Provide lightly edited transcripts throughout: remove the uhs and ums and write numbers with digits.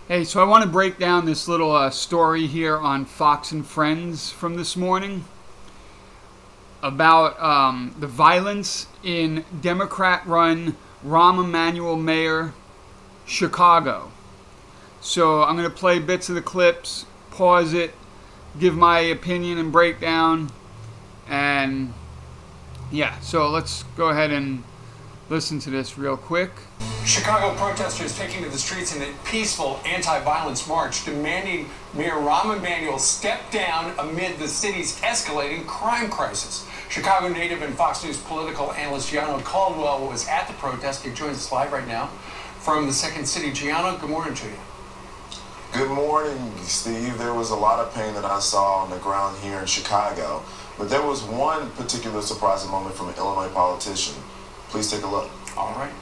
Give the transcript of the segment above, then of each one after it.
Hey, so I want to break down this little story here on Fox and Friends from this morning about the violence in Democrat-run Rahm Emanuel Mayor Chicago. So I'm going to play bits of the clips, pause it, give my opinion and breakdown, and yeah, so let's go ahead and listen to this real quick. Chicago protesters taking to the streets in a peaceful anti-violence march demanding Mayor Rahm Emanuel step down amid the city's escalating crime crisis. Chicago native and Fox News political analyst Gianno Caldwell was at the protest. He joins us live right now from the Second City. Gianno, good morning to you. Good morning, Steve. There was a lot of pain that I saw on the ground here in Chicago, but there was one particular surprising moment from an Illinois politician. Please take a look. All right.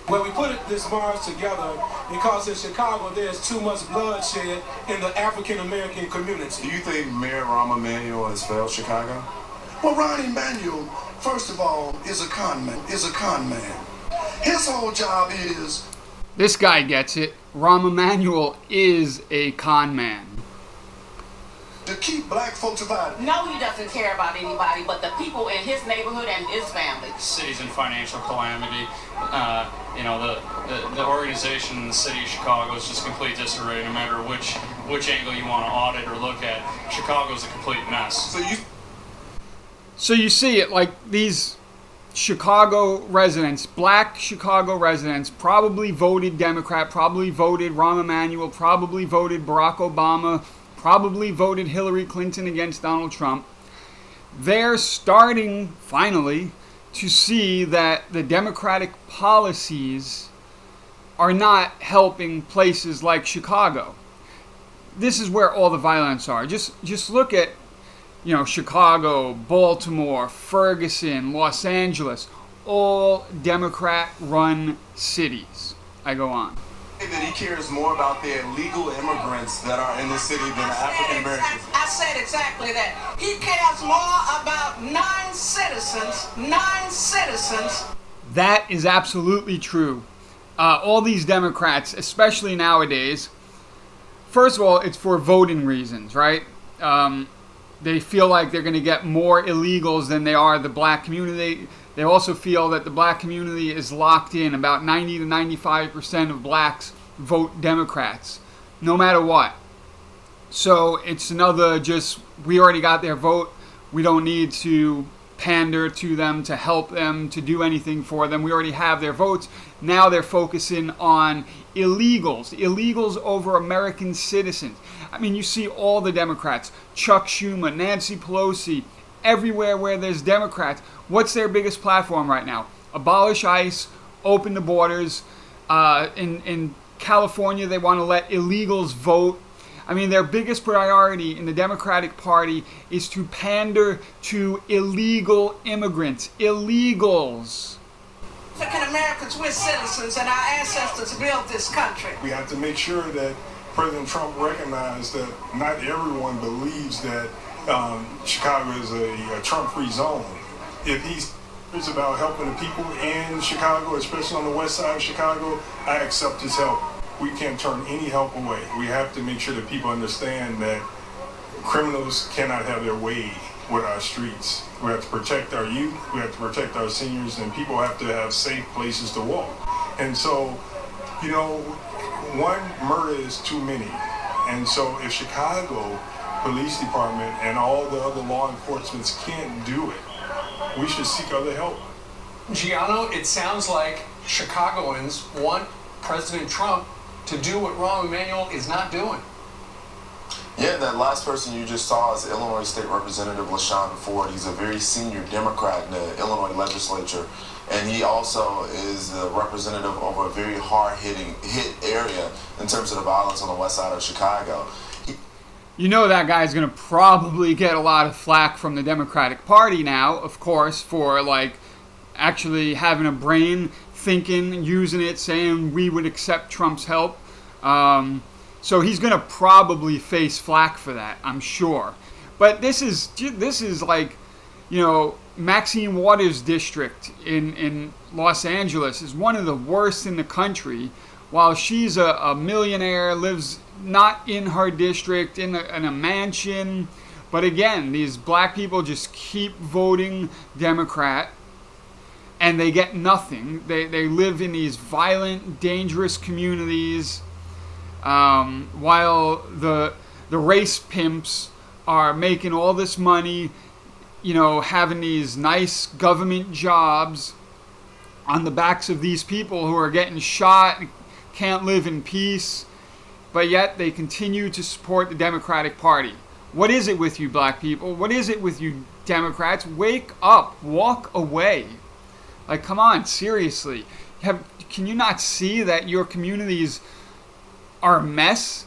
When we put this march together, because in Chicago there's too much bloodshed in the African American community. Do you think Mayor Rahm Emanuel has failed Chicago? Well, Rahm Emanuel, first of all, is a con man. His whole job is... This guy gets it. Rahm Emanuel is a con man. to keep black folks divided. No, he doesn't care about anybody but the people in his neighborhood and his family. The city's in financial calamity. The organization in the city of Chicago is just complete disarray. No matter which angle you want to audit or look at, Chicago's a complete mess. So you see it, like these Chicago residents, black Chicago residents, probably voted Democrat, probably voted Rahm Emanuel, probably voted Barack Obama, probably voted Hillary Clinton against Donald Trump. They're starting, finally, to see that the Democratic policies are not helping places like Chicago. This is where all the violence are. Just look at, Chicago, Baltimore, Ferguson, Los Angeles, all Democrat-run cities. I go on. That he cares more about the illegal immigrants that are in the city than African Americans. I said exactly that. He cares more about non-citizens. That is absolutely true. All these Democrats, especially nowadays, first of all, it's for voting reasons, right? They feel like they're going to get more illegals than they are the black community. They also feel that the black community is locked in. About 90 to 95% of blacks vote Democrats, no matter what. So it's another we already got their vote. We don't need to pander to them, to help them, to do anything for them. We already have their votes. Now they're focusing on illegals over American citizens. I mean, you see all the Democrats, Chuck Schumer, Nancy Pelosi, everywhere where there's Democrats. What's their biggest platform right now? Abolish ICE, open the borders. In California, they want to let illegals vote. I mean, their biggest priority in the Democratic Party is to pander to illegal immigrants, illegals. African Americans, we're citizens, and our ancestors built this country. We have to make sure that President Trump recognized that not everyone believes that Chicago is a Trump-free zone. If he's about helping the people in Chicago, especially on the west side of Chicago, I accept his help. We can't turn any help away. We have to make sure that people understand that criminals cannot have their way with our streets. We have to protect our youth, we have to protect our seniors, and people have to have safe places to walk. And so, one murder is too many. And so if Chicago Police Department and all the other law enforcement can't do it, we should seek other help. Gianno, it sounds like Chicagoans want President Trump to do what Rahm Emanuel is not doing. Yeah, that last person you just saw is Illinois State Representative LaShawn Ford. He's a very senior Democrat in the Illinois legislature, and he also is the representative of a very hit area in terms of the violence on the west side of Chicago. That guy's going to probably get a lot of flack from the Democratic Party now, of course, for actually having a brain, thinking, using it, saying we would accept Trump's help. So he's going to probably face flack for that, I'm sure. But this is like, Maxine Waters' district in Los Angeles is one of the worst in the country, while she's a millionaire, lives not in her district, in a mansion. But again, these black people just keep voting Democrat, and they get nothing. They live in these violent, dangerous communities, while the race pimps are making all this money, having these nice government jobs on the backs of these people who are getting shot, can't live in peace, but yet they continue to support the Democratic Party. What is it with you black people? What is it with you Democrats? Wake up. Walk away. Like, come on, seriously. Can you not see that your communities are a mess?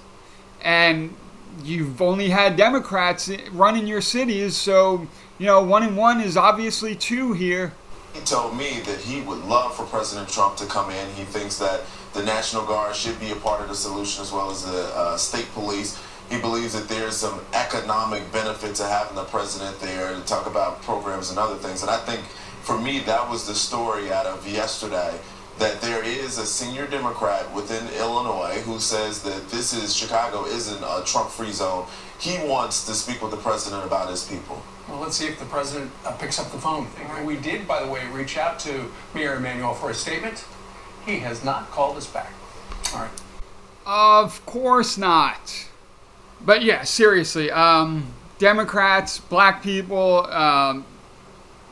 And you've only had Democrats running your cities, so, 1 and 1 is obviously 2 here. He told me that he would love for President Trump to come in. He thinks that the National Guard should be a part of the solution as well as the state police. He believes that there's some economic benefit to having the president there to talk about programs and other things. And I think, for me, that was the story out of yesterday, that there is a senior Democrat within Illinois who says that Chicago isn't a Trump-free zone. He wants to speak with the president about his people. Well, let's see if the president picks up the phone. We did, by the way, reach out to Mayor Emanuel for a statement. He has not called us back. All right. Of course not. But yeah, seriously, Democrats, black people,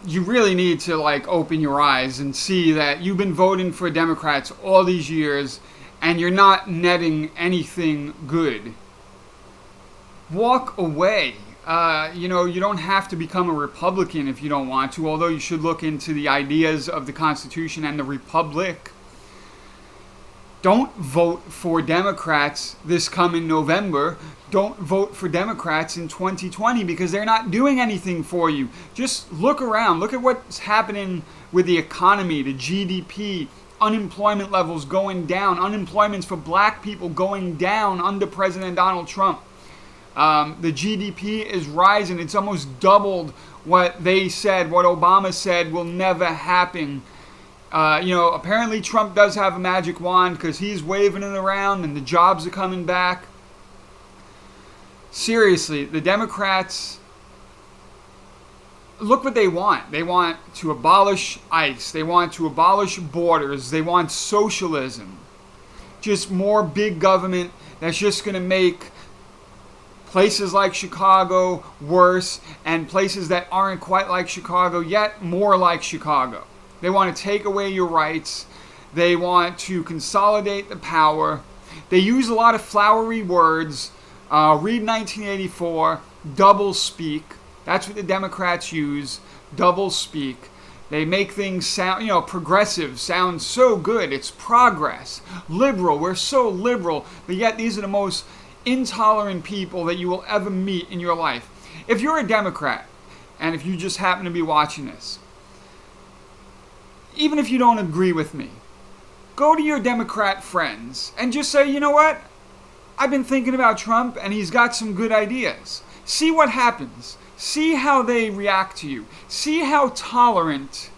you really need to open your eyes and see that you've been voting for Democrats all these years and you're not netting anything good. Walk away. You don't have to become a Republican if you don't want to, although you should look into the ideas of the Constitution and the Republic. Don't vote for Democrats this coming November. Don't vote for Democrats in 2020 because they're not doing anything for you. Just look around. Look at what's happening with the economy, the GDP, unemployment levels going down, unemployment for black people going down under President Donald Trump. The GDP is rising. It's almost doubled what they said, what Obama said will never happen. Apparently Trump does have a magic wand because he's waving it around and the jobs are coming back. Seriously, the Democrats, look what they want. They want to abolish ICE. They want to abolish borders. They want socialism. Just more big government that's just going to make places like Chicago worse and places that aren't quite like Chicago yet more like Chicago. They want to take away your rights. They want to consolidate the power. They use a lot of flowery words. Read 1984, double speak. That's what the Democrats use, double speak. They make things sound, progressive sound so good. It's progress. Liberal, we're so liberal, but yet these are the most intolerant people that you will ever meet in your life. If you're a Democrat, and if you just happen to be watching this, even if you don't agree with me, go to your Democrat friends and just say, you know what? I've been thinking about Trump and he's got some good ideas. See what happens. See how they react to you. See how tolerant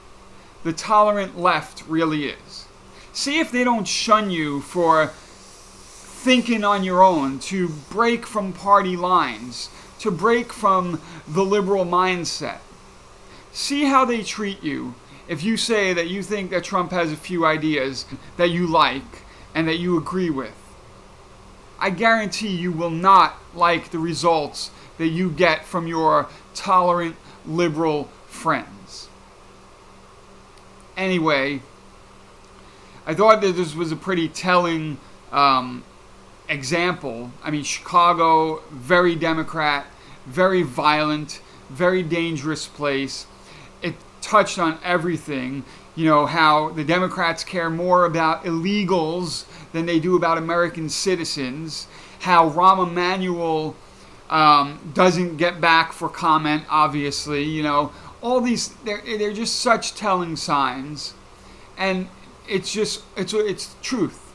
the tolerant left really is. See if they don't shun you for thinking on your own, to break from party lines, to break from the liberal mindset. See how they treat you if you say that you think that Trump has a few ideas that you like and that you agree with. I guarantee you will not like the results that you get from your tolerant liberal friends. Anyway, I thought that this was a pretty telling example. I mean, Chicago, very Democrat, very violent, very dangerous place. It touched on everything. How the Democrats care more about illegals than they do about American citizens. How Rahm Emanuel doesn't get back for comment, obviously. All these, they're just such telling signs. And it's truth.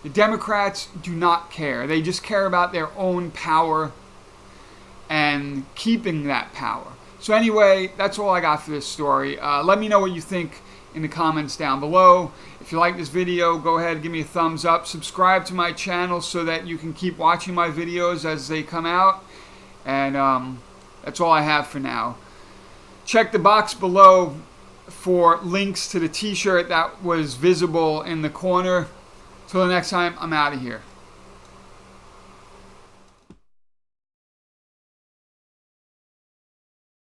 The Democrats do not care. They just care about their own power and keeping that power. So anyway, that's all I got for this story. Let me know what you think in the comments down below. If you like this video, go ahead and give me a thumbs up. Subscribe to my channel so that you can keep watching my videos as they come out. And that's all I have for now. Check the box below for links to the t-shirt that was visible in the corner. Till the next time, I'm out of here.